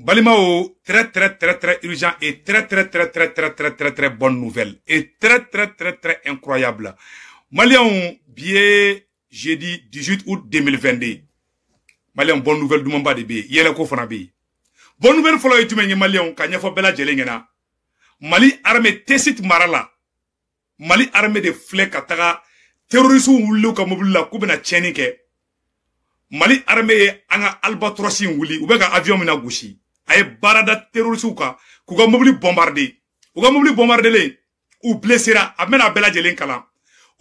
Balimao, très urgent et très bonne nouvelle. Et très incroyable. Maliens, biais jeudi 18 août 2022. Maliens, bonne nouvelle du Mamba de B. Yele ko fana B. Bonne nouvelle follow et tu m'en Maliens, kanya fo bela jelengena. Mali armée tessit marala. Mali armée de flek ataka terroristes wulu ka mobile kubena tchenike. Mali armée anga albatrosi wuli ubeka avion mina gushi. Aye barada terroristes ka kuga mobile bombardé. Uga mobile bombardé le ou blessera amena bela jelen kala.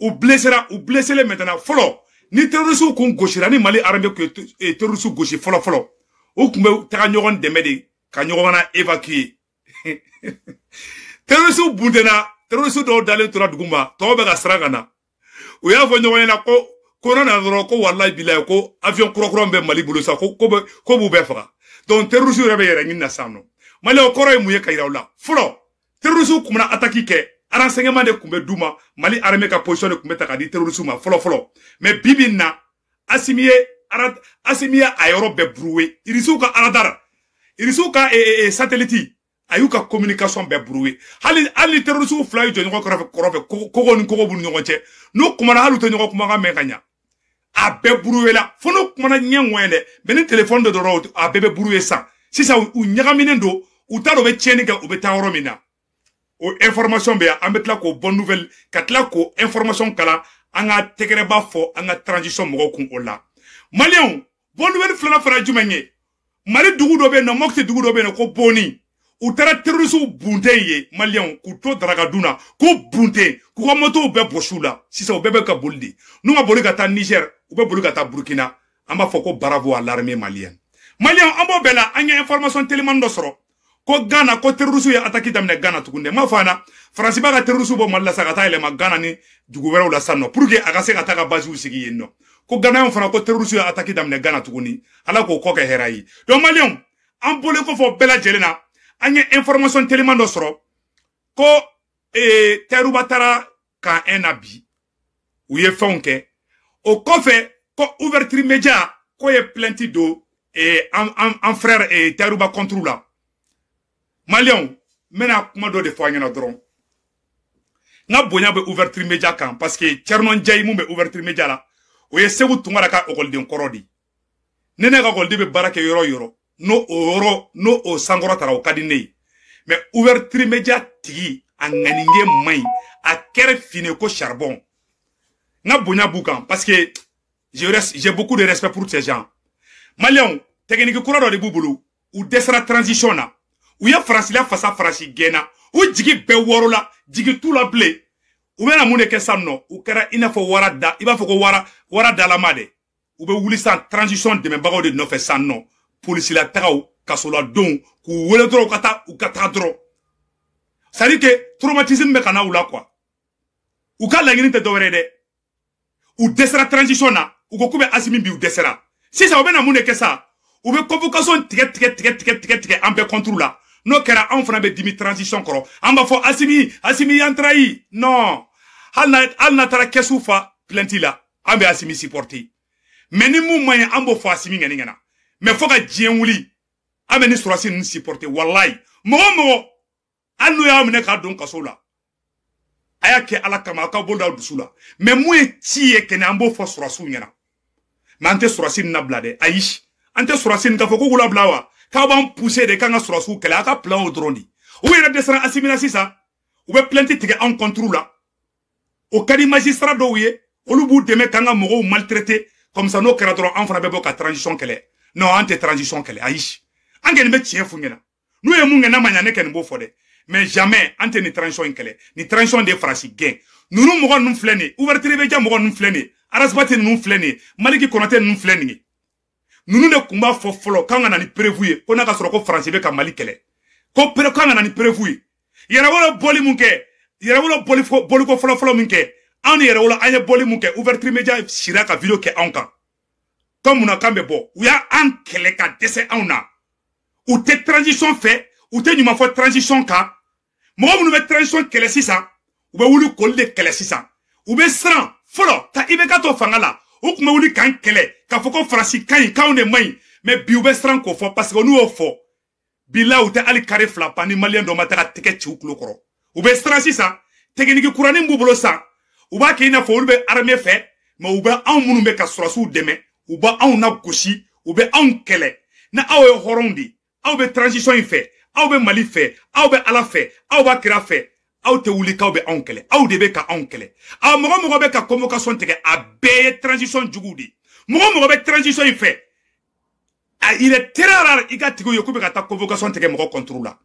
Ou blessera ou blessé les maintenant follow. Ni terroristes ko goshira ni Mali armée que terroristes goshi follow. Ou kumbe taka nyogon demede ka nyogona évacuer. Terroristes bundena terroristes do dalen tora duguma to be ga sragana. O ya fo nyogona ko corona ro ko wallahi billahi ko avion kro be Mali bulu sa ko bu be fara. Donc terroristes rebe yere ngina samno. Mali o koro e muye kayrawla. Folo terroristes kumna attaque ke renseignement de kumbe duma Mali armée ka position de kumbe ta di terroristes ma folo. Mais bibinna asimiye ayoro be broué. Irisuka radar. Irisuka satellite. Ayuka communication be broué. Hali terroristes fly jo nyoko korofe ni bu nyoko che. No kumana halu to nyoko kuma mekanya. A be broué la. Fono kumana nyengwende. Beni téléphone de doro a bebe broué ça. Si ça ou nyagamine do ou ta do be tieni ka ou be ta romina. O information be ambetla ko bonne nouvelle katla ko information kala anga tegreba fo anga transition mo ko ola. Malion bonne nouvelle flana fara jumenye. Mali dugu do be no mokti dugu do be no ko boni. U tara terroristes bunte ye Maliens ku to dragaduna ko bunte ku ko moto be boshula sisa o bebe ka boldi nu ma boli ka ta Niger u be boli ka ta Burkina amba foko bravo à l'armée malienne Maliens ambo bela anya information tellement ndosoro ko Ghana ko terroristes ya attaque damne Ghana tukunde ma fana France ba ka terroristes bo malla sakata ile ma Ghana ni dugu wera la sanno pour que aga se ka ta ka base usigi yenno ko Ghana on fana ko terroristes ya attaque damne Ghana tukuni ala ko ke herayi donc Maliens ambole ko fo bela jelena anye information tellement d'osro ko terubatara ka enabi ou ye fonke o kofe ko ouverture média ko ye plainte do en frère teruba contre la Maliens mena kuma do de fo ngena dron na bonya be ouverture média kan parce que Tchernon Jay mu be ouverture média la o ye segu tungara ka ogolden korodi nene ka golde be barake yoro no oro no o sangoro tara o kadine mais ouverture média tigi anganinge mai a kere fine ko charbon na bonya boukan parce que j'ai beaucoup de respect pour ces gens Maliens technique kura do de bubulu ou desra transition na ou ya France la face à France gena ou jigi be worola jigi tout la blé ou mena mune ke sanno ou kera ina fo warada iba fo ko warada la made ou be wuli sans transition de me bago de no fe sanno police la tagaw kasola don ku wele dro kata ou kata dro ça dit que traumatisme me kana ou quoi ou ka la ngini te dowre de ou desera transition na ou ko kube asimi bi ou desera si ça obena mune ke ça ou be convocation tike ambe contrôle la no kera en fana be dimi transition koro amba fo asimi yantrahi non halna tara kesufa plantila ambe asimi supporter mais ni mu moyen ambo fo asimi ngana mais faut que djien wuli ameni surasi ni supporter wallahi mo anu ya amene ka don kasola aya ke ala kama ka bolda dusula mais mu e tie ke na ambo fo surasu ngena mais ante surasi na blade aish ante surasi ka fo ko gula blawa ka ban pousser de kanga surasu kala ka plan au drondi ou ira descendre assimilation ça ou be plainte tige en contrôle là au kadi magistrat do wiye olubu deme kanga mo maltraité comme ça no kradro en fana be boka transition kele non ante transition kele aish angene be tien fungena nous e mungena manyane ken bo fode mais jamais ante ni transition kele ni transition de France gain nous mo nous flene ouverture be jam mo nous flene arasbati nous flene maliki konote nous flene nous ne kumba fo folo kanga na ni prévu ko na ka soro ko France be ka mali kele ko pero kanga na ni prévu yera wala boli munke yera wala boli ko folo munke an yera wala anya boli munke ouverture media shira ka video ke anka comme on a kambe bo ou ya an kele ka dese auna ou te transition fait ou te nyuma fo transition ka mo mu be transition kele sisa ou be wulu ko le kele sisa ou be sran folo ta ibe ka to fangala ou kuma wuli kan kele ka foko France kan ka on mai mais bi ou be sran ko fo parce que nous au fo Bila ou te ali carré flapa ni malien do mataka teke ci uklo koro. Ou be strasi sa, tekniki kurani mbubolo sa. Ou ba ki ina fo ou be armée fait, mais ou be an munu be ka surasu deme, ou ba an na goshi, ou be an kele. Na awe horondi, awe be transition y fait, awe be Mali fait, awe be ala fait, awe ba kira fait. Aw te wuli kaw be anw kɛlɛ aw de be ka anw kɛlɛ aw mɔgɔ be ka convocation tigɛ a bɛɛ ye transition jugu de mɔgɔ be transition in fɛ il est très rare i ka tigiw ye k'u be ka taa convocation tigɛ mɔgɔ contre la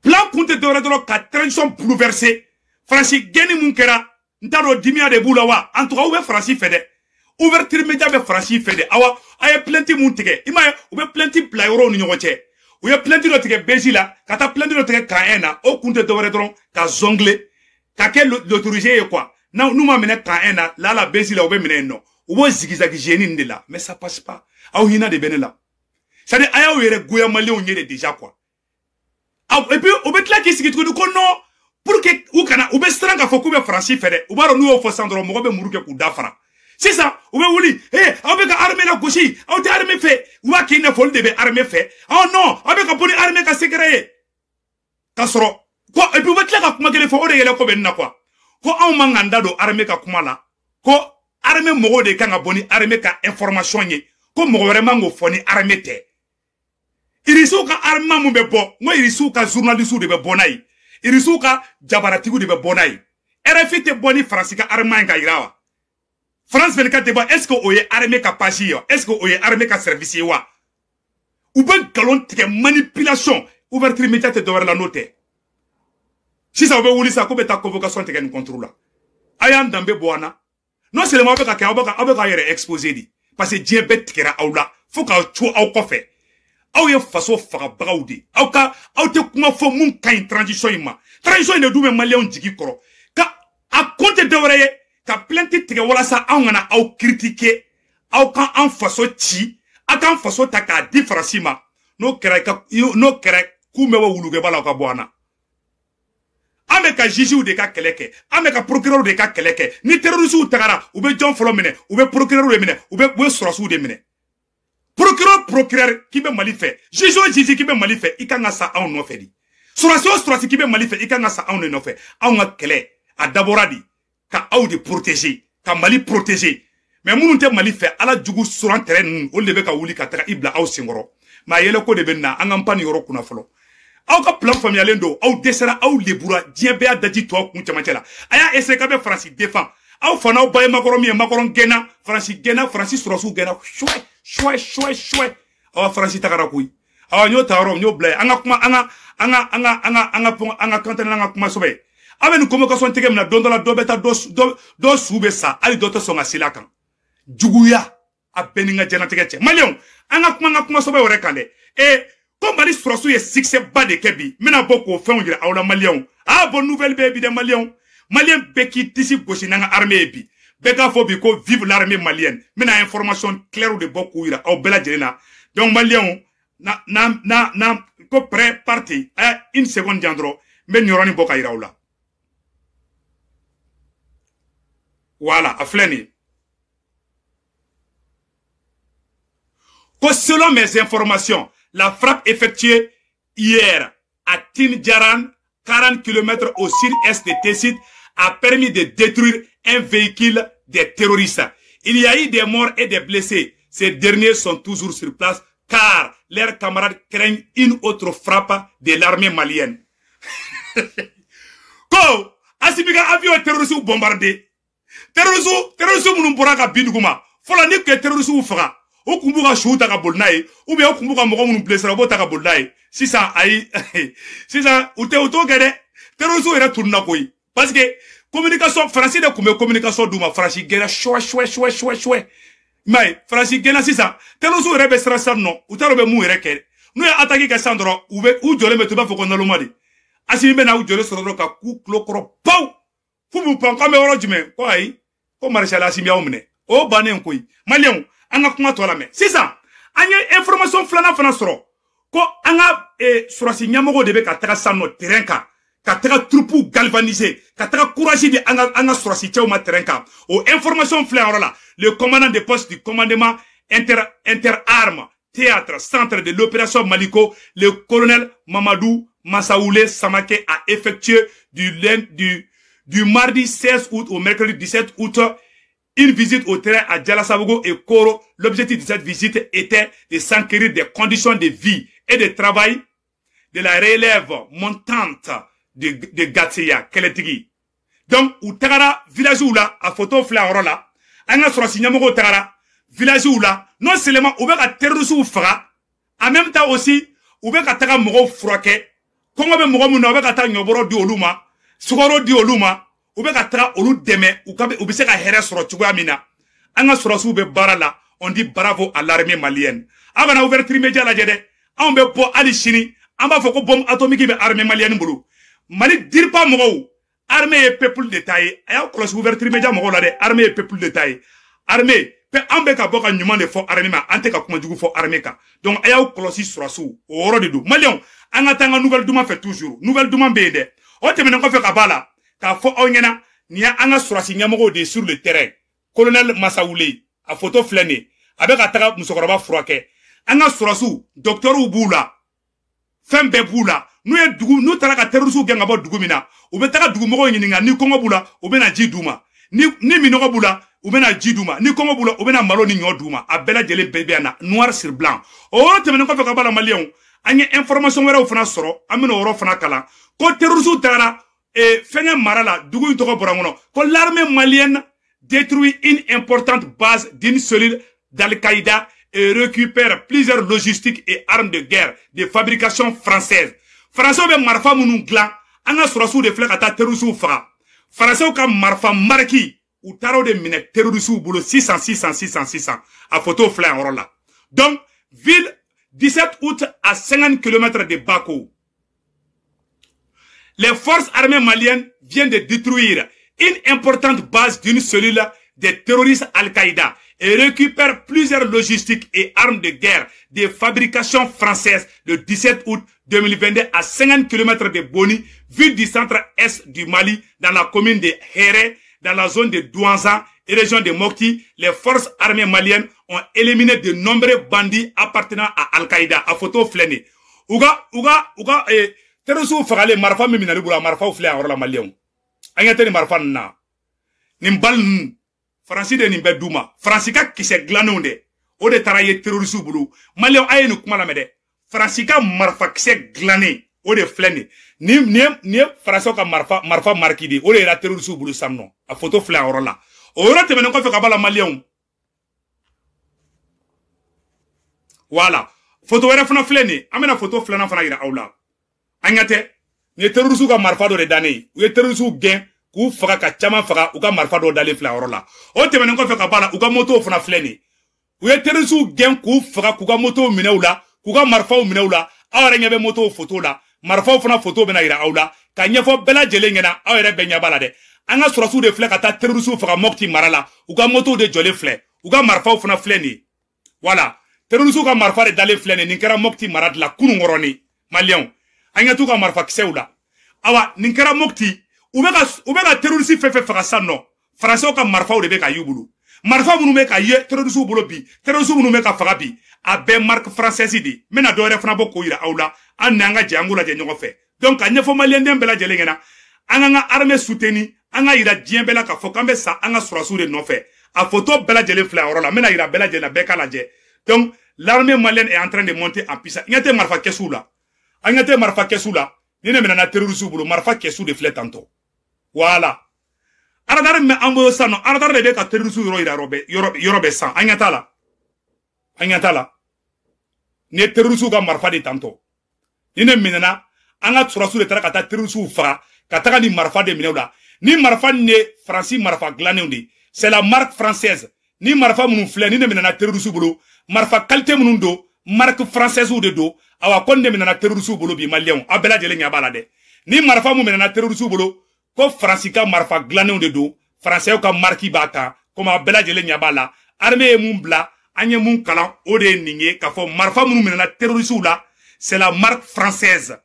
plan kun tɛ dɔwɛrɛ dɔrɔn ka transition bouleverser Faransi gɛnni mun kɛra n t'a dɔn dimiya de b'u la wa en tout cas u bɛ Faransi fɛ dɛ ouverture média bɛ Faransi fɛ dɛ awa a ye plainte mun tigɛ i m'a ye u bɛ plainte bila yɔrɔw ni ɲɔgɔn cɛ. Ou y a plein de notre Belgique là, quand t'as plein de notre Kaena, au compte de Doredron, qu'à zongler, qu'à quel l'autoriser et quoi. Non, nous m'amener Kaena, là la Belgique là, ou bien non. Ou zigzag génie de là, mais ça passe pas. Ah, il y a des bénéla. Ça dit, aïe, ou y a Gouya Mali, on y est déjà quoi. Ah, et puis, ou bien là qui s'y trouve, non, pour que, ou kana, ou bien strang à Fokou, bien Francis fait, ou bien nous, au Fossandro, ou bien Mourouke ou Dafra. C'est ça, ou bien Wouli, avec armée la gauche, ou t'es armée fait, ou bien qui n'a folle de armée fait. Oh non, avec un poli armée qui s'est créé. Kasoro, quoi, et puis vous êtes là, comment qu'elle fait, ou de y'a quoi, n'a quoi. Quoi, on manganda do armée ka kumala. Quoi, armée moro de kanga boni armée ka information ye. Quoi, moro vraiment ngo foni armée te. Irisu ka armée mou be bon, moi irisu ka journaliste de be bonai. Irisu ka jabaratigu de be bonai. RFI te boni français ka armée ka irawa. France 24 débat, est-ce que vous avez armé ka pagi est-ce que vous avez armé ka service wa? Ou bien galon tike manipulation, ouverture immédiate de la note. Si ça vous voulez ça, comment ta convocation tike nous contrôle là? Ayan dambe boana. Non seulement avec ka exposé di. Parce que Dieu bête kera aula. Faut ka chou au kofe. Aw ye faso faga bagaudi. Aw te kuma fo mun kain transition ima. Transition ne doume malien jigi koro. Ka a compte de vrai ka plainte tigɛ walasa anw kana aw critiquer aw kan an faso ci a kan faso ta k'a di Faransi ma n'o kɛra k'u mɛ bɔ wulukɛba la ka bɔ an na an bɛ ka juges de ka kɛlɛ kɛ an bɛ ka procureur de ka kɛlɛ kɛ ni terroristes tagara u bɛ jɔn fɔlɔ minɛ u bɛ procureur de minɛ u bɛ sɔrɔsiw de minɛ procureur k'i bɛ Mali fɛ juge k'i bɛ Mali fɛ i kan ka sa anw nɔfɛ di sɔrɔsi k'i bɛ Mali fɛ i kan ka sa anw de nɔfɛ anw ka kɛlɛ a dabɔra di ka aw de protéger ka Mali protéger mais minnu tɛ Mali fɛ ala jugu suran terrain ninnu olu de bɛ ka wuli ka taga i bila aw senkɔrɔ mais a yɛlɛ ko de bɛ na an ka pan nin yɔrɔ kunna fɔlɔ aw ka plan faamuyalen don aw dɛsɛra aw lebura diɲɛ bɛɛ y'a daji to aw kun cɛmancɛ la a y'a essayer k'a bɛ Faransi défend aw fana aw ba ye Macron min ye Macron gɛnna Faransi sɔrɔsiw gɛnna chouet aw Faransi tagara koyi aw n y'o ta yɔrɔ n y'o bila ye an ka kuma an ka kantɛnɛ an ka kuma sɛbɛ avec une convocation tigɛ mina don dɔ la dɔ bɛ taa dɔ su bɛ sa hali dɔ tɛ sɔn ka seli a kan juguya a bɛɛ ni n ka diɲɛlatigɛ cɛ maliyɛnw an ka kuma sɛbɛ wɛrɛ kan dɛ ko Mali sɔrɔsiw ye succès ba de kɛ bi n bɛna bɔ k'o fɛnw yira aw la maliyɛnw bonne nouvelle bɛ bi dɛ maliyɛnw maliyɛn bɛɛ k'i disi gosi n'an ka armée ye bi bɛɛ k'a fɔ bi ko vive l'armée malienne n bɛna information claire de bɔ k'u yira aw bɛɛ lajɛlen na donc maliyɛnw na ko prêt parti une seconde jan dɔrɔn n bɛ nin yɔrɔnin bɔ ka yira aw la. Voilà, à Fleni. Selon mes informations, la frappe effectuée hier à Tinjaran, 40 km au sud-est de Tessit, a permis de détruire un véhicule des terroristes. Il y a eu des morts et des blessés. Ces derniers sont toujours sur place car leurs camarades craignent une autre frappe de l'armée malienne. Ko, asibika avion terroriste bombardé. Terroristes minnu bɔra ka bin duguma fɔlɔ ni ke terroristes faga o kun b'u ka suw ta ka boli n'a ye ou bien o kun b'u ka mɔgɔ minnu blessera o b'o ta ka boli n'a ye sisan ayi sisan u t'o kɛ dɛ terroristes yɛrɛ tununa koyi parce que communication Faransi de kun bɛ communication d'u ma Faransi gɛnna chouet m'a ye Faransi gɛnna sisan terroristes yɛrɛ bɛ siran sisan nɔ u t'a dɔn bɛ mun yɛrɛ kɛ n'u ye attaque kɛ sisan dɔrɔn u jɔlen bɛ to i b'a fɔ ko naloma de Assimi bɛ na u jɔlen sɔrɔ dɔrɔn ka k'u tulo kɔrɔ pawu f'u b'u pan k'an bɛ yɔrɔ jumɛn ko ayi ko Maréchal Assimi y'aw minɛ o bannen koyi maliyɛnw an ka kuma tɔ lamɛn sisan an ye information filanan fana sɔrɔ ko an ka sɔrɔsi ɲɛmɔgɔw de bɛ ka taga sisan nɔ terrain kan ka taga troupe galvaniser ka taga courage di an ka sɔrɔsi cɛw ma terrain kan o information filɛ yɔrɔ la le commandant de poste du commandement interarmes théâtre, centre de l'opération Maliko, le colonel Mamadou Massaoulé Samake a effectué du mardi 16 août au mercredi 17 août une visite au terrain à Djalasabogo et Koro. L'objectif de cette visite était de s'enquérir des conditions de vie et de travail de la relève montante de Gatia, Keletigi. Donc, ou tagara village ou là, à photo fleur là, anga sur signamogo tagara village ou là, non seulement ou beka terrorisme ou fera, en même temps aussi, ou beka taga mogo froke, kongo be mogo muna, ou beka taga nyoboro di oluma, sugoro di oluma, ou beka taga olu deme, ou be se ka here sur chugwa mina, anga sur sou be bara là, on dit bravo à l'armée malienne. Avant na ouverture média la jede, on be po ali chini, on va foko bombe atomique be armée malienne boulou. Mali dire pas mogo. Armée et peuple de taille. Aïe, cloche ouverture média mogo la de armée et peuple de taille. Armée, pe ambe ka boka nyuma de fo armée ma ante ka kuma jugu fo armée ka. Donc aïe cloche sur sou. Oro de dou. Malion, anga tanga nouvelle douma fait toujours. Nouvelle douma bede. O te menen ko fe ka bala. Ka fo onyena niya anga sur signamogo de sur le terrain. Colonel Massaoulé a photo flâné. Avec ataka musokoroba froake. Anga sur sou docteur Ubula. Fembe bula. Nous taraka terrorisme ganga bo dugumina. Ou betaka dugumogo nyininga ni kongo bula ou bena jiduma. Ni minogo bula ou bena jiduma. Ni kongo bula ou bena malo ni nyoduma. Abela jele bébé ana noir sur blanc. O te menen ko fe ka bala malien. Anye information wera ou fana soro. Amino oro fana kala. Ko terrorisme tara fenye marala dugu toko borangono. Ko l'armée malienne détruit une importante base d'une cellule d'Al-Qaïda et récupère plusieurs logistiques et armes de guerre de fabrication française. Français be marfa munu glan anga surasu de flek ata terrorisme fra. Français ka marfa marki ou taro de mine terrorisme boulot 600 a photo flek là. Donc ville 17 août à 50 km de Bako. Les forces armées maliennes viennent de détruire une importante base d'une cellule des terroristes Al-Qaïda et récupère plusieurs logistiques et armes de guerre de fabrication française le 17 août 2022 à 50 km de Boni, ville du centre-est du Mali, dans la commune de Héré, dans la zone de Douanza et région de Mokti. Les forces armées maliennes ont éliminé de nombreux bandits appartenant à Al-Qaïda. À photo flâné. Terrorisme fagale marfa minali bula marfa ou flé en la malien. Anyate ni marfa na. Nimbal Francis de nimbe duma. Francika qui se glanonde. O de taraye terrorisme bulu. Malien aye nou kuma la mede. Francika marfa qui se glané. O de flene. Ni François ka marfa markidi. O de la terrorisme bulu samno. A photo flé en la. Ora te menen ko fe kabala malien. Voilà. Photo wera fana flene. Amena photo flana fana ira aula. Anyate, ni terrorisme ka marfa do de dane. Ou terrorisme gen ku faga ka chama faga ou ka marfa do dale fla orola. O te menen ko fe ka bala ou ka moto fana fleni. Ou terrorisme gen ku faga ku ka moto mine ou la, ku ka marfa ou mine ou la. Awara nyebe moto photo la, marfa fana photo bena ira aula. Ka nyefo bela jele ngena awere benya bala de. Anga surasu de fle kata terrorisme faga mokti marala ou ka moto de jole fle. Ou ka marfa fana fleni. Voilà. Terrorisme ka marfa de dale fleni ninkera mokti marad la kunu ngoroni. Malion. Anya tuka marfa kiseula. Awa, ninkera mokti, ubeka terrorisi fefe fakasano. Français ka marfa ou beka yubulu. Marfa munu meka ye, terrorisi bulo bi. Terrorisi munu meka fagabi. Abe marque française di. Mena doere fana boko ira aula. Ananga jangula jenyo fe. Donc, anya fo malien den bela jelengena. Anga armée souteni. Anga ira dien bela ka fokambe sa. Anga surasu de no fe. A photo bela jele fla orola. Mena ira bela jele beka la je. Donc, l'armée malienne est en train de monter en puissance. Nyate marfa kesula. Anyate marfa kesu la, nene menana terrorisme bulu, marfa kesu de flet tanto. Voilà. Aradare me ambo sano, aradare lebe ka terrorisme yorobe san. Anyata la. Ne terrorisme ka marfa de tanto. Nene menana, anga tsurasu de tara kata terrorisme fa, kataka ni marfa de minewla. Ni marfa ne Francis marfa glané undi. C'est la marque française. Ni marfa munu fle, nene menana terrorisme bulu, marfa qualité munundo, marque française ou de do. Awa konde menana terrorisme bolo bi malien abela jele nya balade ni marfa mu menana terrorisme bolo ko francika marfa glané de do français ka marki bata comme abela jele nya bala armée mun bla anye mun kala ode ninge ka fo marfa mu menana terrorisme la c'est la marque française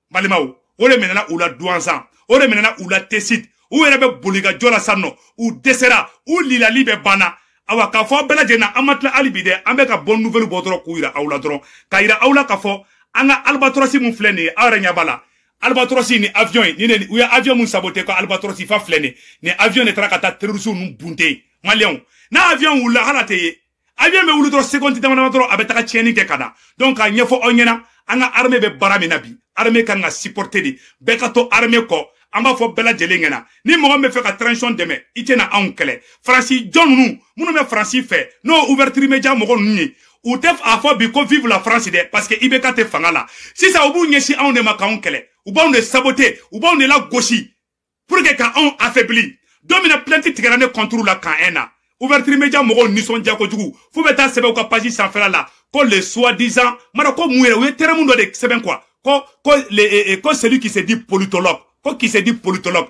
malimao ode menana ou la douanzan ode menana ou la tessit ou erebe boliga jola sanno ou desera ou lila libe bana awa ka fo bela jena amatla alibide ambe ka bonne nouvelle botoro kuira awla dron ka ira awla ka fo anga albatrosi mun fleni awra nyabala albatrosi ni avion ni ne uya avion mun saboter ko albatrosi fa fleni ni avion ne tra kata terrorisme nun bunte malion na avion wula halate avion me wulu tro seconde tamana tro abetaka cheni ke kada donc a nyefo onyena anga armée be barame nabi armée kan nga supporter di be ka to armée ko amba fo bela jelengena ni mo me fe ka transition deme itena ankele francis john nu munu me francis fait no ouverture média mo ko nni ou tef a fo bi ko vive la France de parce que ibeka te fangala si ça obu nyeshi on ne maka onkele ou ba on de saboter ou ba on de la gauchi pour que ka on affaibli domine plainte tigrane contre la kan ena ouverture média mo ko nison dia ko jugu fo beta sebe ko page sans faire là ko le soi-disant mara ko muere we teremundo de seben quoi ko celui qui se dit politologue ko qui se dit politologue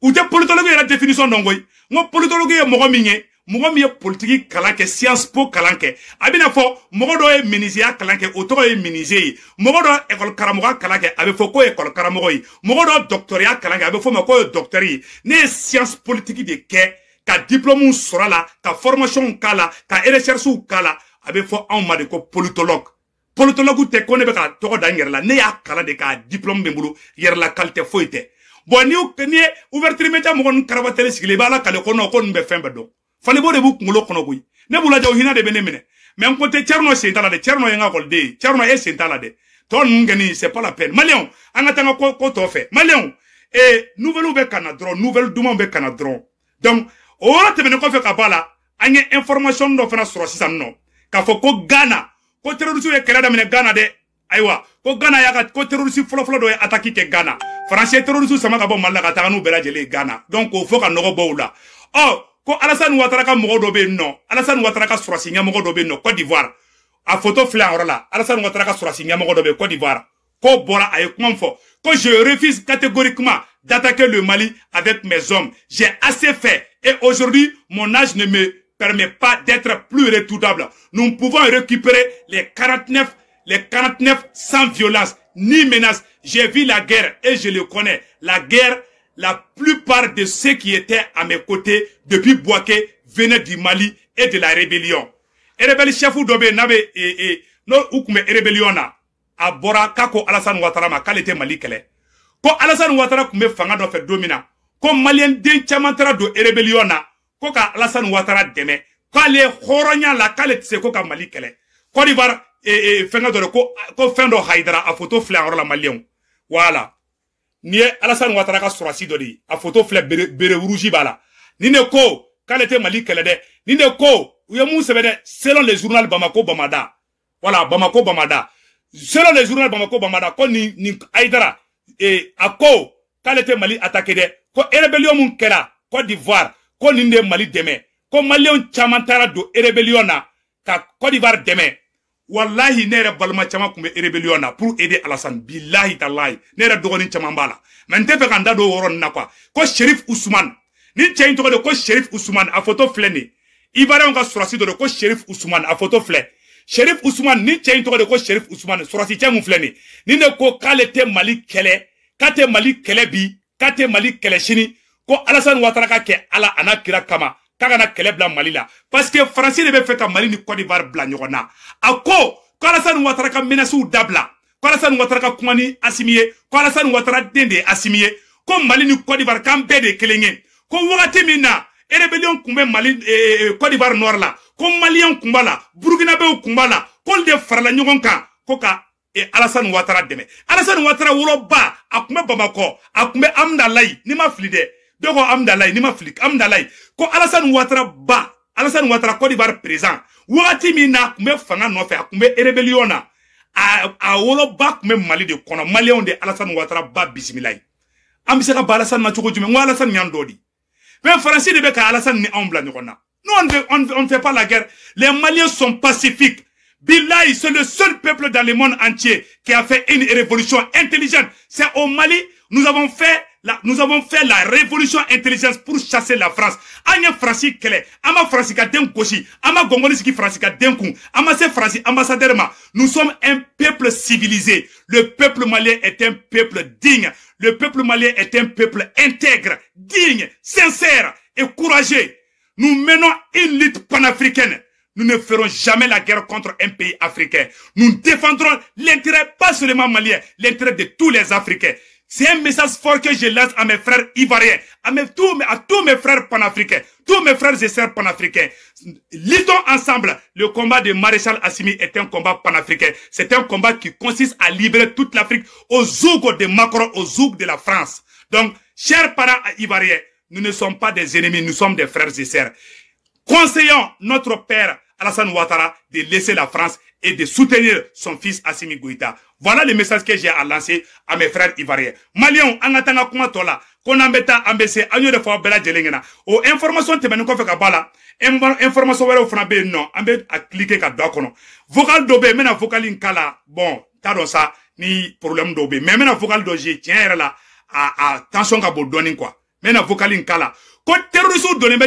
ou de politologue la définition d'ongoy mo politologue e mo mi politique kalanke science po kalanke abina fo mo do e ministère kalanke auto e ministère mo do école karamoga kalanke abe fo ko école karamogo yi mo do doctorat kalanke abe fo ko doctorat ne science politique de ke ka diplôme sura la ka formation kala ka recherche kala abe fo en ma de ko politologue politologue te ko ne be ka to da ngere la ne ya kala de ka diplôme be mbulu yer la qualité foite bon ni ouverture média mo kon karabatele sigile bala kale ko no ko be fembe do fani bo de bu ngulo kono boy ne bula jaw hina de benemene mais on côté tierno sentala de tierno yenga golde tierno e sentala de ton ngeni c'est pas la peine malion angatanga ko to fait malion et nouvelle be kanadron nouvelle duma be kanadron donc o te bene ko fe kabala anye information do fana sur sisan no ka fo ko Ghana ko terroriste e kala da mene Ghana de aywa ko Ghana ya ka ko terroriste folo do attaquer ke Ghana français terroriste sama ka bo malla ka ta nu bela jele Ghana donc o fo ka no bo la oh ko Alassane Ouattara ka mogo do be no Alassane Ouattara ka surasi nya mogo do be no Côte d'Ivoire a photo flan orala Alassane Ouattara ka surasi nya mogo do be Côte d'Ivoire ko bora ay kumfo ko je refuse catégoriquement d'attaquer le Mali avec mes hommes j'ai assez fait et aujourd'hui mon âge ne me permet pas d'être plus redoutable nous pouvons récupérer les 49 sans violence ni menace j'ai vu la guerre et je le connais la guerre. La plupart de ceux qui étaient à mes côtés depuis Bouaké venaient du Mali et de la rébellion. Et rebelle chef dobe nabe no ukume rébellion na abora kako Alassane Ouattara ma kale te Mali kele. Ko Alassane Ouattara kume fanga do fe domina. Ko malien den chamantara do rébellion na ko ka Alassane Ouattara deme. Ko ale horonya la kale tse ko ka Mali kele. Ko d'Ivoire fanga do ko fendo Haidara a photo flan la malien. Voilà. Ni Alassane Ouattara ka surasi do di a photo flip bere rouge bala ni ne ko kale te Mali kele de ni ne ko uye mu sebede selon les journaux Bamako Bamada voilà Bamako Bamada selon les journaux Bamako Bamada ko ni Haidara ako kale te Mali attaqué de ko rébellion mun kela Côte d'Ivoire ko ni de Mali deme ko Malien chamantara do rébellion na ka Côte d'Ivoire deme wallahi nere balma chama kumbe rébellion na pour aider Alassane billahi tallahi nere dogoni chama mbala men tefe kanda do woron na kwa ko Chérif Ousmane ni tien to ko Chérif Ousmane a photo fleni ibare on ka surasi do ko Chérif Ousmane a photo fle Chérif Ousmane ni tien to ko Chérif Ousmane surasi tien mu fleni ni ne ko kalete Mali kele kate Mali kele bi kate Mali kele shini ko Alassane Ouattara ka ke ala anakira kama kagana kele bla Mali la parce que français ne be fait ka Mali ni Côte d'Ivoire bla nyona ako ko Alassane Ouattara ka menace dabla ko Alassane Ouattara ka kumani asimiye ko Alassane Ouattara dende asimiye ko Mali ni Côte d'Ivoire kan bede kelenye ko wakati mina rébellion kumbe Mali Côte d'Ivoire nord la ko Malien kumbala Burkina be kumbala ko de farala nyogon kan ko ka Alassane Ouattara deme Alassane Ouattara wolo ba akumbe Bamako akumbe Amdalaye ni ma flide doko Amdalaye ni ma flik Amdalaye ko Alassane Ouattara ba Alassane Ouattara Côte d'Ivoire présent wakati mina kumbe fanga no fe akumbe rébellion na a wolo ba kumbe Mali de kono Malien de Alassane Ouattara ba bismillah ambisaka ba Alassane na choko jume ngwa Alassane nyandodi mais français de beka Alassane ni ombla nyona non on ne fait pas la guerre les Maliens sont pacifiques billahi c'est le seul peuple dans le monde entier qui a fait une révolution intelligente c'est au Mali nous avons fait la révolution intelligente pour chasser la France. Anya Franci kele, ama Franci ka den koshi, ama gongoli ski Franci ka den kun, ama se Franci ambassadeur ma. Nous sommes un peuple civilisé. Le peuple malien est un peuple digne. Le peuple malien est un peuple intègre, digne, sincère et courageux. Nous menons une lutte panafricaine. Nous ne ferons jamais la guerre contre un pays africain. Nous défendrons l'intérêt, pas seulement malien, l'intérêt de tous les Africains. C'est un message fort que je lance à mes frères ivoiriens, à tous mes frères panafricains, tous mes frères et sœurs panafricains. Luttons ensemble. Le combat de Maréchal Assimi est un combat panafricain. C'est un combat qui consiste à libérer toute l'Afrique au zoug de Macron, au zoug de la France. Donc, chers parents ivoiriens, nous ne sommes pas des ennemis, nous sommes des frères et sœurs. Conseillons notre père Alassane Ouattara de laisser la France et de soutenir son fils Assimi Goïta. Voilà le message que j'ai à lancer à mes frères ivoiriens. Maliens, en attendant comment tola, qu'on embêta ambessé, agneau de fois bella jelengena. Aux informations te mènent qu'on fait kabala, information wera au frappé non, ambet à cliquer qu'à dokono. Vocal d'obé, mena vocal in kala, bon, t'as ça, ni problème d'obé, mais mena vocal d'obé, tiens, là, à tension qu'à donner quoi. Mena vocal in kala. Quand terroriste donne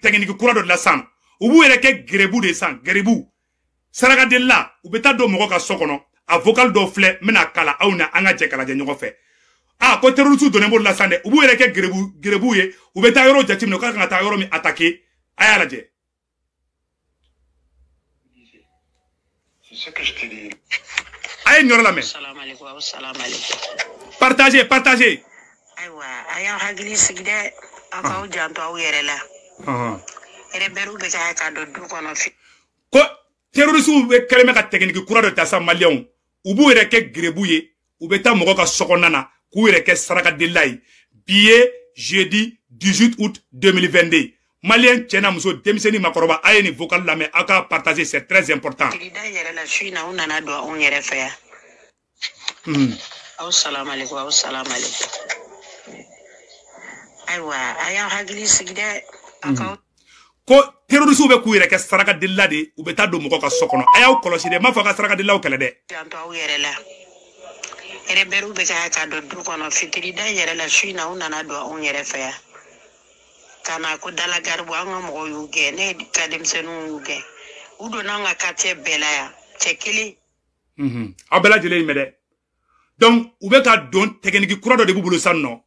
technique courant de la sang. Ou est que grebou de sang, grebou. Saraga de là, ou beta do moka sokono, a vocal do flé, mena kala, auna anga jekala jenyo fait. Ah, quand terroriste donne de la sang, ou est que grebou ye, ou beta yoro jatim no kaka ta yoro mi attaqué, ayala je. C'est ce que je te dis. Aïe, n'yora la main. Salam alaikum, salam alaikum. Partagez, partagez. Aywa, ayam hagili sigide, akaw janto aw yere la. Beru be ka do du kono fi. Ko terroriste be keleme ka technique kura de tasa malien u bu yere ke grebouye u beta mogo ka sokonana ku yere ke saraka delay billet jeudi 18 août 2022 malien tchena muso demiseni makoroba ayeni vocal la mais aka partager, c'est très important. Lida yere la suina unana do on yere fe. Assalamu alaikum, assalamu alaikum. Aywa, ayam hagili sigide, akaw ko terroriste be ku yere ke saraka dilla de u beta do mogo ka sokono ayaw kolosi de ma fa ka saraka dilla o kele de janto aw yere la beru be ka do du kono fitiri da yere la suina unana do on yere fe kana ko dala garbu anga mo yu ge ne kadim senu yu ge udo nanga katie belaya chekili abela jele me de donc u be ka don technique kura do de bubulu sanno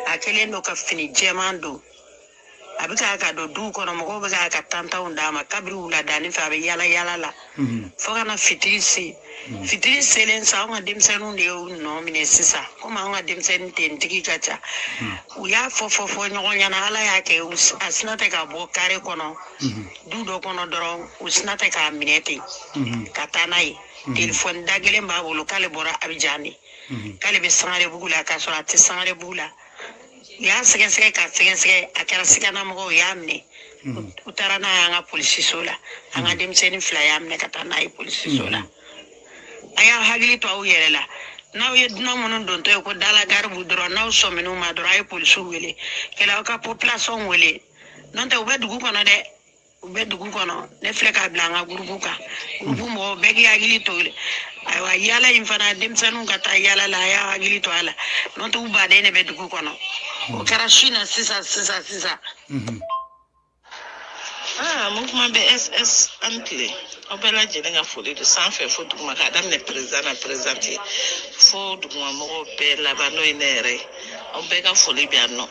akele no ka fini jemando abika ka do du kono mo be ka tanta undama kabri ula dani fa be yala yala la fogana fitrisi len sa nga demsenu de no mine sisa kuma nga demsen ten tiki kacha uya fo nyonya na ala yake asnate ka bo kare kono du do kono doron usnate ka mineti katanai telefon dagele mbabulu kale bora abijani kale be sangare bugula ka so ati sangare bugula ya sege ka sege akara sigana mo yamne utarana anga polisi sola anga demseni fla yamne katana ai polisi sola aya hagili to awere la naw yedna monon don to ko dala garbu dro naw so menu ma dro ay polisi wele kala ka population wele non te ubedu ko na de ubedu ko no ne fleka blanga gurubu mo begi hagili to aywa yala infana demsenu kata yala la ya hagili to ala non to ubade ne bedu ko no o kara shina sisa mouvement BSS anti obela jelenga foli de sans faire faut du madame le président a présenté faut du mo be la bano inere on be ka foli bien non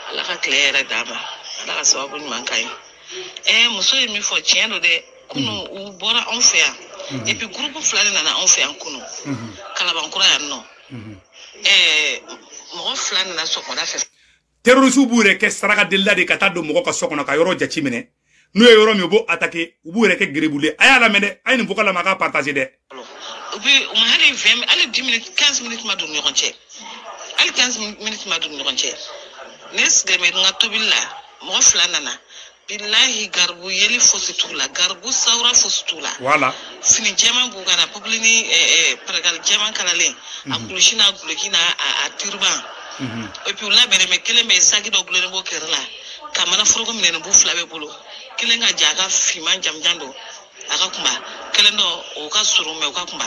ala ka claire dama ala ka sababu mankai muso mi fo tiendo de kuno u bora on fait et puis groupe flane na on fait en kuno kala ban kura ya no mo flane na so ko da fait terroriste bure ke saraka dilla de kata do mogo ka sokono ka yoro jati mine no yoro mi bo attaquer bure ke grebule aya la mede ay ni vocal ma ka partager de puis on a les 20 allez 10 minutes 15 minutes ma dun yoronche allez 15 minutes ma dun yoronche nes de me nga tobilla mo flanana billahi garbu yeli fositula garbu saura fositula voilà fini jema bugana poblini pregal jema kalale akulishina glokina a turban et puis là bere me kele me sagi do glore bo kerla kamana frogo mine no bu flabe bolo kele nga jaga fiman jamjando aka kumba kele no o ka suru me o ka kumba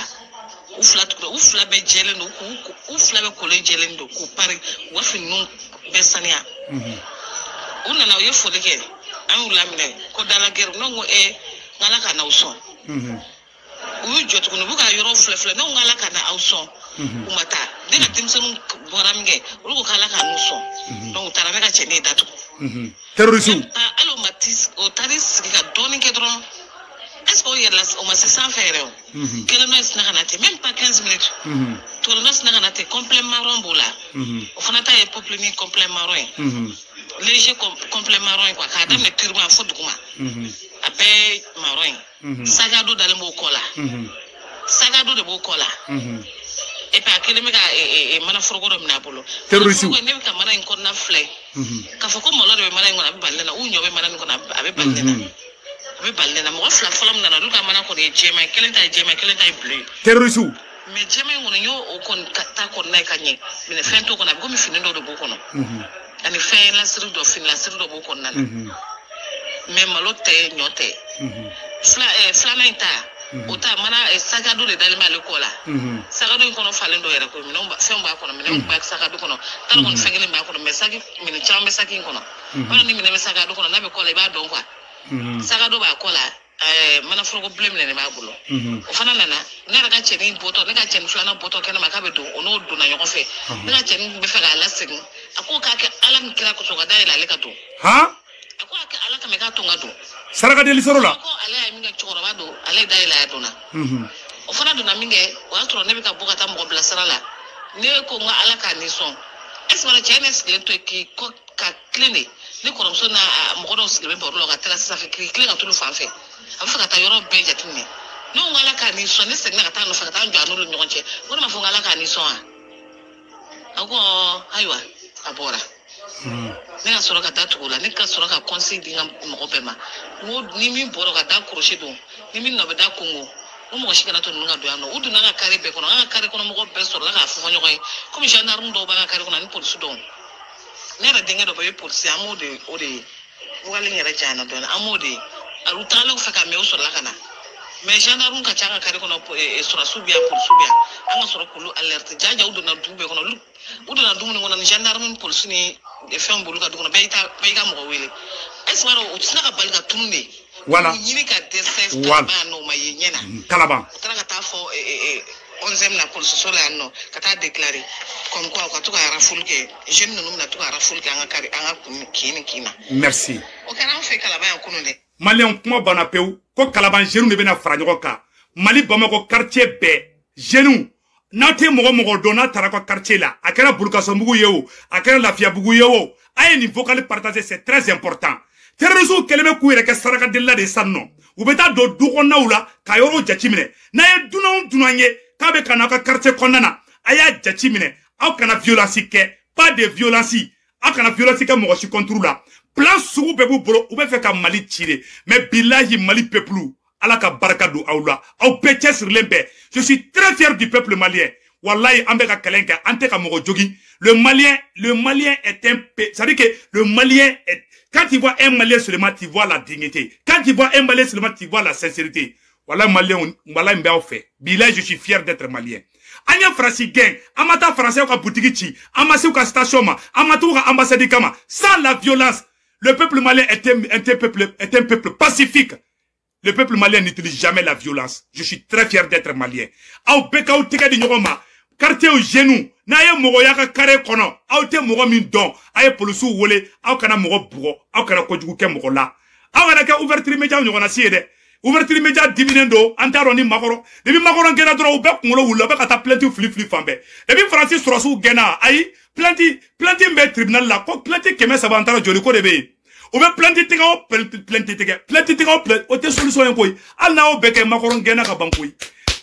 u flabe jele no u flabe kole jele ndo ku pare wa finu besania una na yo fodeke an ulamine ko dala geru no ngo ngala kana uso u jotu ko buka yoro flefle no ngala kana auso umata dina timsonu boramge uko kala kana uso donc tarame ka chene datu Terrorisme. Alors, Matis, au Taris, qui a donné que drôle. Est-ce qu'il y a là, on m'a sans faire. Quel est n'a même pas 15 minutes. Tout le monde n'a pas complet marron boula. Au fond, il y a peuple ni complet marron. Léger complet marron, quoi. Quand même, tu vas foutre quoi. Après marron. Sagado dans le mot cola. Sagado de beau cola. Et puis, quel est le manafrogo de Napolo? Terrorisme. Il n'y a pas de mana flé. Quand faut qu'on m'en ait mana en balena, ou n'y avait mana en avait balena. Balena, moi, la flamme n'a pas mana qu'on est Jemma, quel est Jemma, quel est bleu. Terrorisme. Mais Jemma, on est au contact qu'on n'a qu'à nier. Mais le fait qu'on a gommé fini de Bokono. Et le fait la série de fin, la série de Bokona. Mais malote, nyote. Flamenta. Ota mana sagado de dalima le kola sagado ko no falendo era ko mi no femba ko no mi no ba sagado ko no tan ko fengele ba ko no mesagi mi ni chambe sakin ko no ona ni mi ne sagado ko no na be kola ba don kwa sagado ba kola mana frogo blem ne ba bulo o fana nana ne ra ka cheni boto ne ka cheni flana boto kana makabe do ono do na yoko fe ne ka cheni be fa ga la sing ako ka ke alam kira ko so ga dai la le ka do ha ako ka ala ka me ka to ngado saraka deli sorola ko ala mi nga choro ba do ala dai la do na o fana do na minge wa tro ne be ka boka ta mo bla sarala ne ko nga ala ka ni son es mara chenes le to ki ko ka cleaner ne ko rom so na mo do sikle be borlo ka tela sa fe clean ka tulu fa fe afa ka ta yoro be jatini no nga ala ka ni son ne se na ka ta no fa ka ta njo anu lo nyonche ko ma fo nga ala ka ni son ako aywa abora ne ka soro ka ta tugula ne ka soro ka conseil dinga mo be ma wo ni mi boro ka ta crochet do ni mi no be da kongo o mo shika na to nga do ano udu na ka kare be kono nga kare kono mo go be soro la ka fo nyoy comme gendarme do ba ka kare kono ni police do ne ra dinga do be police amode o de wala ngere jana do amode aru tala ko faka me o soro la kana mais gendarme ka changa kare kono soro subia police subia anga soro kulu alerte jaja udu na dube kono lu udu na dumu ngona gendarme police ni e fem bulu ka dukono be ka mo wele es maro o tsaka balga tunne voilà yini ka desses ba no ma yenyena Kalaban tra ka fo 11e na police sola no kata déclarer comme quoi ka tuka rafulke jeune no na tuka rafulke anga kari anga kina merci o kana fe Kalaban kunu de Malien kuma bana peu ko Kalaban jeune ne bena fara nyoka ka Mali Bamako quartier be jeune Nate mogo dona tarako quartier la akera bulkaso mbugu yewo akera lafia bugu yewo aye ni vocal partager c'est très important terrorisme keleme ku yere ke saraka della de sanno ubeta do duko nawla ka yoro jachimine na ye dunanye kabe kana ka quartier konana aya jachimine aw kana violence ke pas de violence akana violence ke mogo shi contrôle plan sugu bebu bolo ube fe ka Mali tire mais billahi Mali peuple ala ka baraka do awla aw beche sur lembe je suis très fier du peuple malien wallahi ambeka kelenka ante ka mogo jogi le malien est un ça dit que le malien est quand tu vois un malien seulement tu vois la dignité quand tu vois un malien seulement tu vois la sincérité wallahi malien wallahi mbe fait billahi je suis fier d'être malien anya frasi gang amata français ka boutique chi amasi ka station ma amata ka ambassade kama sans la violence le peuple malien est un peuple pacifique. Le peuple malien n'utilise jamais la violence. Je suis très fier d'être malien. Aou beka ou teka di nyogoma. Quartier au genou. Na ye mogo yaka kare kono. Aou te mogo min don. Aye polisu wole. Aou kana mogo bugo. Aou kana kojugu ke mogo la. Aou kana ke ouverture media nyogona siye de. Ouverture media dividendo. Antaro ni makoro. Debi makoro ngena dro ube kungolo wula. Ube kata plenty flip fambe. Debi Francis Rosu gena. Ayi. Plenty mbe tribunal la. Ko plenty keme sabantaro joli ko debe. Ou bien planter o te solution en koy al na o beke makoron gena ka bankoy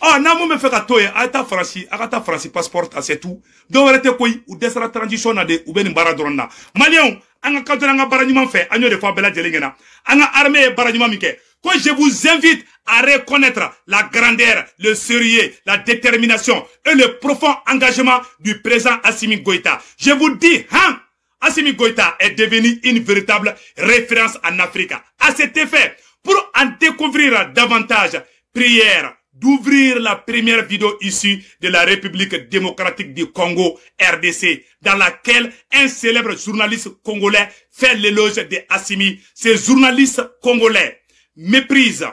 ah na mo me fe ka toye ata France passeport c'est tout do rete koy ou desra transition na de ou ben bara dronna malien anga kadra nga bara nyuma fe anyo de fa bela jelengena anga armée bara nyuma mike ko je vous invite à reconnaître la grandeur, le sérieux, la détermination et le profond engagement du président Assimi Goïta. Je vous dis, hein, Assimi Goïta est devenu une véritable référence en Afrique. À cet effet, pour en découvrir davantage, prière d'ouvrir la première vidéo issue de la République démocratique du Congo, RDC, dans laquelle un célèbre journaliste congolais fait l'éloge de Assimi. Ces journalistes congolais méprisent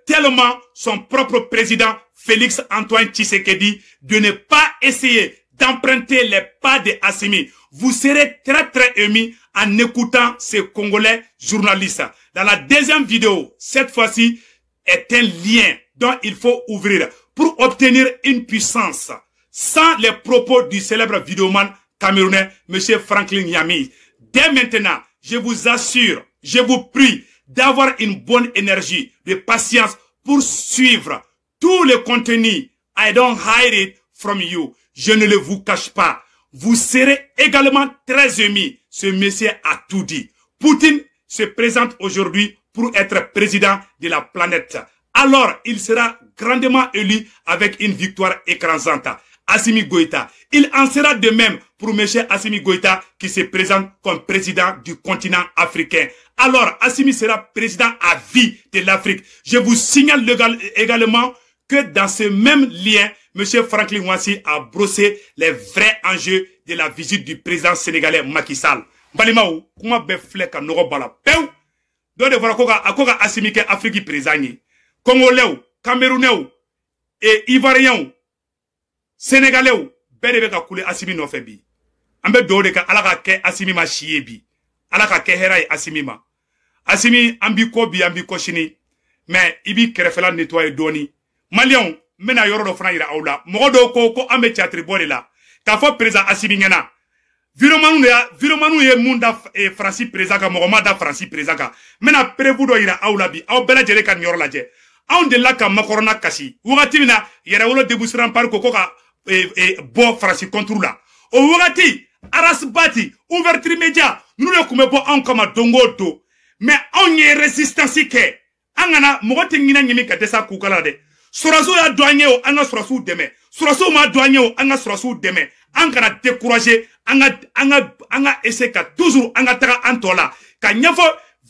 tellement son propre président Félix Antoine Tshisekedi de ne pas essayer d'emprunter les pas de Assimi. vous serez très très ému en écoutant ces Congolais journalistes. Dans la deuxième vidéo, cette fois-ci, est un lien dont il faut ouvrir pour obtenir une puissance sans les propos du célèbre vidéoman camerounais, M. Franklin Nyami. Dès maintenant, je vous assure, je vous prie d'avoir une bonne énergie, de patience pour suivre tout le contenu. I don't hide it from you. Je ne le vous cache pas. Vous serez également très ému. Ce monsieur a tout dit. Poutine se présente aujourd'hui pour être président de la planète. Alors, il sera grandement élu avec une victoire écrasante. Assimi Goïta. Il en sera de même pour M. Assimi Goïta qui se présente comme président du continent africain. Alors, Assimi sera président à vie de l'Afrique. Je vous signale également que dans ce même lien, M. Franklin Nyami a brossé les vrais enjeux de la visite du président sénégalais Macky Sall. Balimaou, comment be fleka nogo bala pew? Do de voilà koga Assimi ke Afrique président. Congolais, Camerounais et Ivoiriens, Sénégalais, belle ka koule Assimi no fe bi. Ambe do de ka alaka ke Assimi ma chiye bi. Alaka ke heray Assimi ma. Assimi ambi ko bi ambi ko shini. Mais ibi kerefela nettoyer doni. Malion mena yoro do fana ira awla. Mogo ko ambe théâtre bolé la. Ka fo président Assimi ngena. Viromanu ye munda Francis président ka mogo ma da Francis président ka. Mena prévu do ira awla bi. Aw bela jere kan yoro la je. On de la ka makorona kasi. Wagati mina yera wolo debusiran par ko ka bo Francis contre la. O wagati arasbati ouverture média nous le kume bo an kama dongo do. Mais on y résistance ke. Angana mogote ngina nyimi ka desa kukala de. Suraso ya douanier o anga suraso deme. Suraso ma douanier o anga suraso deme. Anga décourager, anga essayer ka toujours anga taka antola. Ka nyafo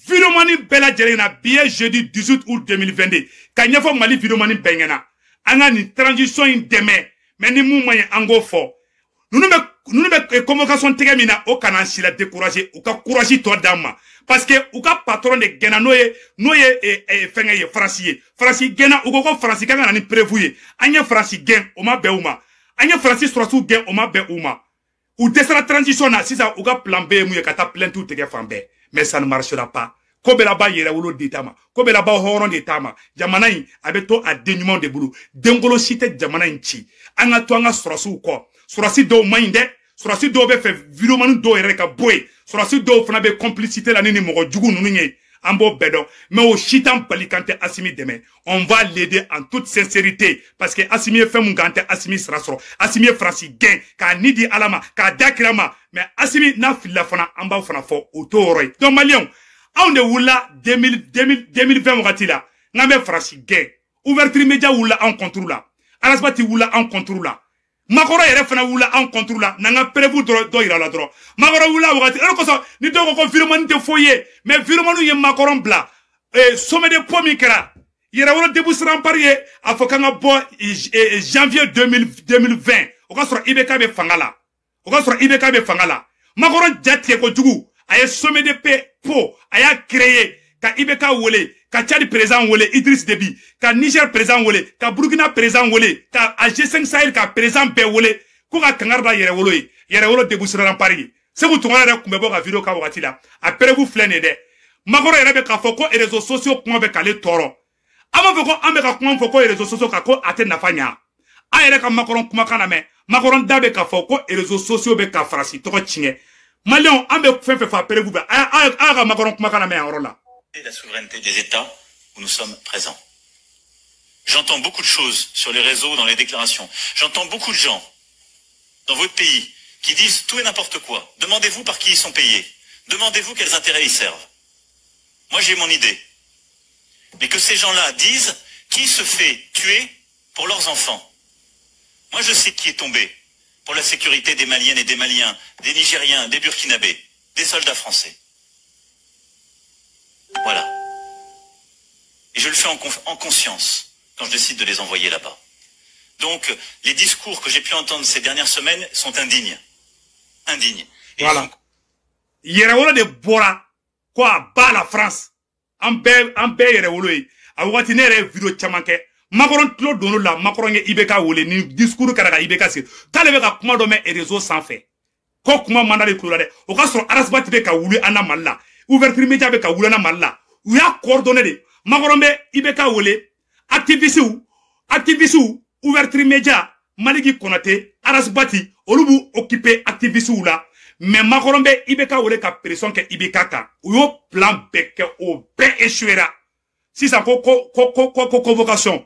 Viromani bela jerena bien jeudi 18 août 2022. Ka nyafo Mali Viromani bengena. Anga ni transition in deme. Mais ni mou moyen ango fo. Nous ne me convocation tegemina o kana sila décourager ou ka courage to dama. Parce que ou ka patron de gena noye fengeye francier. Franci gena ou ko franci kanga ni prévuye. Anya franci gen o ma be uma. Anya franci surasu gen o ma be uma. Ou destra transition na sisa ou ka plan B mouye kata plein tout tege fambe. Mais ça ne marchera pas. Kobela ba yere wolo detama. Kobela ba horon detama. Jamana yin abeto a dénuement de boulot. Dengolo site jamana yin chi. Anga to anga surasu ko. Surasi do mainde, surasi do be fe viromanu do ereka boy, surasi do fana be complicité la nini mogo djugu nunye, ambo bedo, mais au chitan palikante Assimi demain, on va l'aider en toute sincérité, parce que Assimi fait mon gante, Assimi srasro, Assimi franci gain, ka nidi alama, ka dakrama, mais Assimi na fila fana, amba fana fo, autoroy. Donc Malion, on de oula 2020 wakati la, ngame franci gain, ouverture média oula en contrôle la, alasbati oula en contrôle la. Makoro yere fana wula en contrôle la nanga prévu do ira la dro makoro wula wakati ero koso ni do ko viromani te foyer mais viromanu ye makoron bla sommet de pomikra yere wolo debusran parier afokanga bo janvier 2020 o ka soro ibeka be fangala makoron jatie ko jugu aye sommet de paix po aya créer ka ibeka wole ka Tchad président wole Idriss Déby ka Niger président wole ka Burkina président wole ka AG5 Sahel ka président be wole ko ka kangarda yere wolo debusran pari se vous tourner re kumbe bo ka vidéo ka wakati la après vous flene de makoro yere be ka foko et réseaux sociaux ko be ka le toro ama foko ambe ka kuma foko et réseaux sociaux ka ko atena fanya a yere ka makoron kuma kana me makoron dabe ka foko et réseaux sociaux be ka farasi to ko chinge malion ambe fefe fa après vous a makoron kuma kana me en la la souveraineté des États où nous sommes présents. J'entends beaucoup de choses sur les réseaux, dans les déclarations. J'entends beaucoup de gens dans votre pays qui disent tout et n'importe quoi. Demandez-vous par qui ils sont payés. Demandez-vous quels intérêts ils servent. Moi j'ai mon idée. Mais que ces gens-là disent qui se fait tuer pour leurs enfants. Moi je sais qui est tombé pour la sécurité des Maliennes et des Maliens, des Nigériens, des Burkinabés, des soldats français. Voilà. Et je le fais en conscience quand je décide de les envoyer là-bas. Donc, les discours que j'ai pu entendre ces dernières semaines sont indignes. Indignes. Et voilà. Yerewolo de Bora, quoi, bas la France. Ambe yerewolo yi. A wati nere video chamanke. Makoron tlo dono la, makoron ye ibeka wole, ni discours karaka ibeka se. Kale beka kuma do me réseau sans fait. ko kuma mandale kula de o ka so arasbati be ka wuli ana malla ouverture média be ka wuli ana malla u ya coordonné de makorombe ibe ka wole activiste ouverture média Maliki Konate arasbati olubu occupé activiste la mais makorombe ibe ka wole ka pression ke ibe kaka u yo plan beke o be échouera si ça convocation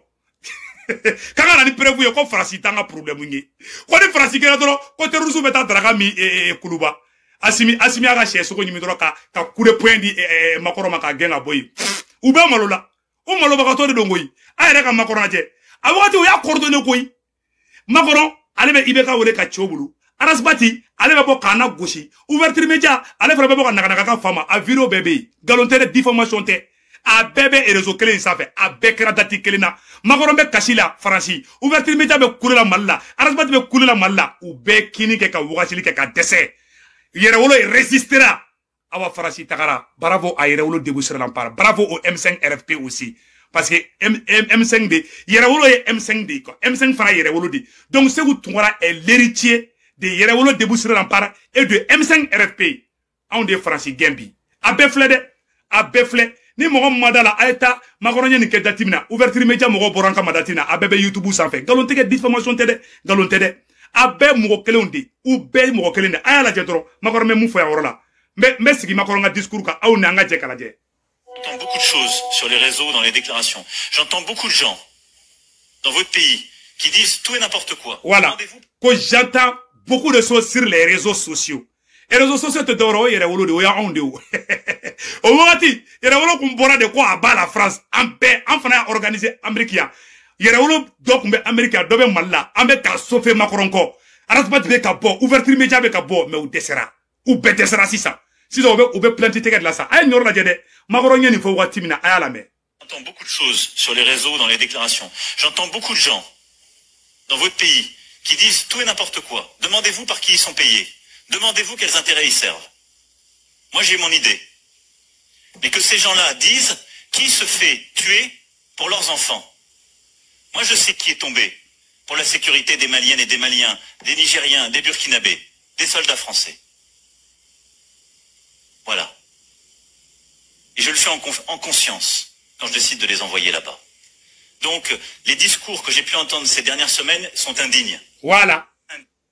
kanga na ni prévu yo ko farasi tanga problème ngi ko ni farasi kera doro ko terusu beta draga mi kuluba asimi aga cheso ko nyimi doro ka kure point di makoroma ka genga boy ube malola o maloba ka to de dongoyi ayere ka makorona je awati o ya coordonner koyi makoro ale be ibe ka wole ka chobulu arasbati ale be bo kana goshi ouverture média ale fera be bo ka ka fama a vidéo bébé galontere diffamation te a bébé et réseau kelen safe a bekra dati kelena makorombe kasila faransi ouverture média be kulela malla arasbati be kulela malla u be kini ke ka wagachili ke ka dese yere wolo résistera awa faransi takara bravo a yere wolo déboucher l'empare bravo au M5 RFP aussi parce que M5 de yere wolo est M5 de ko M5 fana yere wolo de donc Sékou Tounkara est l'héritier de yere wolo déboucher l'empare et de M5 RFP on de faransi gembi a befle ni mogo madala aeta makoronye ni ke datimina ouverture média mogo boranka madatina abebe YouTube sanfé galonte ke diffamation tede galonte de abe mogo kelonde ou be mogo kelende aya la jedro makorome mu fo ya worola mais sigi makoronga discours ka aw nanga je kala je. J'entends beaucoup de choses sur les réseaux, dans les déclarations. J'entends beaucoup de gens dans votre pays qui disent tout et n'importe quoi. Voilà. Que j'entends beaucoup de choses sur les réseaux sociaux. Et les réseaux sociaux te doro yere wolo de oya onde o. O wati yere wolo kumbora de quoi aba la France en fana organiser America. Yere wolo do kumbe America do be malla ambe ka sofe makoronko. Arasbat be ka bo ouverture média be ka bo mais ou desera. Ou be desera sisa. Si on veut planter de la ça. Ay nyor la jede makoronye ni fo wati mina aya la me. J'entends beaucoup de choses sur les réseaux, dans les déclarations. J'entends beaucoup de gens dans votre pays qui disent tout et n'importe quoi. Demandez-vous par qui ils sont payés. Demandez-vous quels intérêts ils servent. Moi, j'ai mon idée. Mais que ces gens-là disent qui se fait tuer pour leurs enfants. Moi, je sais qui est tombé pour la sécurité des Maliennes et des Maliens, des Nigériens, des Burkinabés, des soldats français. Voilà. Et je le fais en conscience quand je décide de les envoyer là-bas. Donc, les discours que j'ai pu entendre ces dernières semaines sont indignes. Voilà.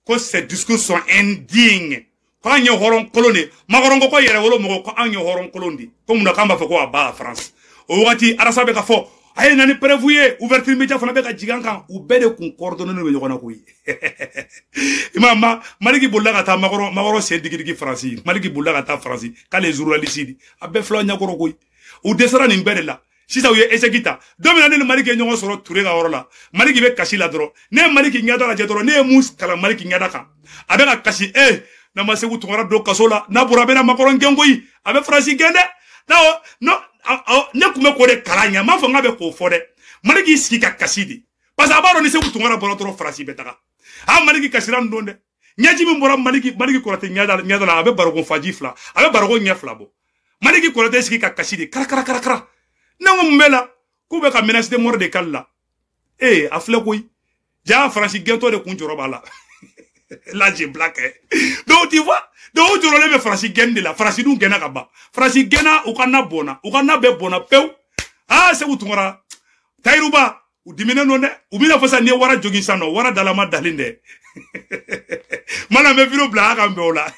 Que ces discours sont indignes. Quand il y a un colonie, Magorongo ko yere wolo mo ko anyo horon colonie. Comme na kamba fako aba France. O wati arasabe ka fo. Ay nani prévoyer ouverture média fana be ka jigankan u be de kun coordonner no yona ko yi. Imama maliki bolla ka ta magoro se digigi France. Maliki bolla ka ta France. Ka les journalistes abe flo nyakoro ko yi. U desera ni mbere la. Sisa uye esekita domina ne maliki nyongo soro ture ga worola maliki be kashi la doro ne maliki nyada la jedoro ne mus kala maliki nyada ka abe ka kashi na Sékou Tounkara do kasola na burabe na makoron ngengo yi abe franci gende no ne kume ko de kalanya ma fo ngabe ko fode maliki ski ka kasidi parce abaro ni Sékou Tounkara boro toro franci betaka maliki kasira ndonde nyaji mi mbora maliki ko rate nyada la abe baro ko faji fla abe baro ko nyefla bo maliki ko rate ski ka kasidi kara nango mbela kube ka menace de mort de kala afle koy ja franci gento de kunjoro bala là j'ai black donc tu vois donc tu relèves franci gende la franci dun gena kaba franci gena ukana be bona pew Sékou Tounkara tayruba u dimine nonde u bina fosa ne wara jogi sano wara dalama dalinde mana me viro bla ka mbeola